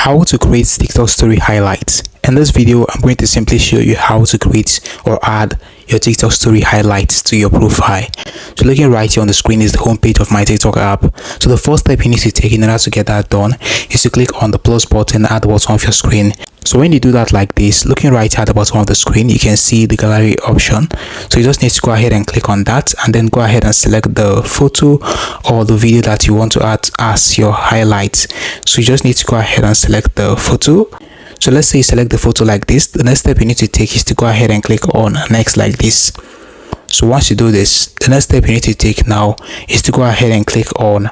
How to create TikTok story highlights. In this video, I'm going to simply show you how to create or add your TikTok story highlights to your profile. So looking right here on the screen is the homepage of my TikTok app. So the first step you need to take in order to get that done is to click on the plus button at the bottom of your screen. So when you do that like this, looking right at the bottom of the screen, you can see the gallery option. So you just need to go ahead and click on that and then go ahead and select the photo or the video that you want to add as your highlights. So you just need to go ahead and select the photo. So let's say you select the photo like this. The next step you need to take is to go ahead and click on next like this. So once you do this, the next step you need to take now is to go ahead and click on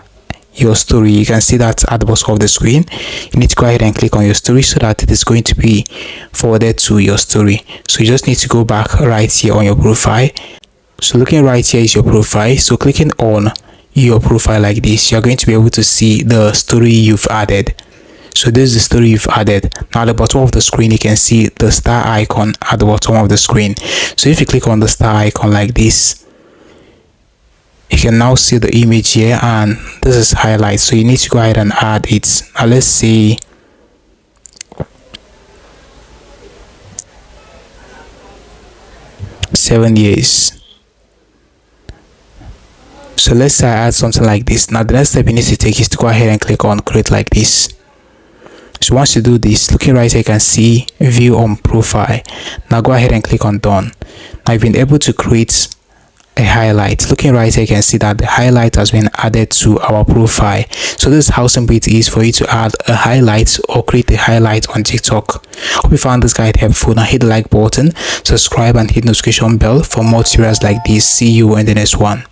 your story. You can see that at the bottom of the screen. You need to go ahead and click on your story so that it is going to be forwarded to your story. So you just need to go back right here on your profile. So looking right here is your profile. So clicking on your profile like this, you're going to be able to see the story you've added. So this is the story you've added. Now at the bottom of the screen, you can see the star icon at the bottom of the screen. So if you click on the star icon like this, you can now see the image here, and this is highlights. So you need to go ahead and add it. Now let's say "7 years." So let's say I add something like this. Now the next step you need to take is to go ahead and click on create like this. So once you do this, looking right here, you can see view on profile. Now go ahead and click on done. Now you've been able to create a highlight. Looking right here, you can see that the highlight has been added to our profile. So this is how simple it is for you to add a highlight or create a highlight on TikTok. Hope you found this guide helpful. Now hit the like button, subscribe and hit the notification bell for more tutorials like this. See you in the next one.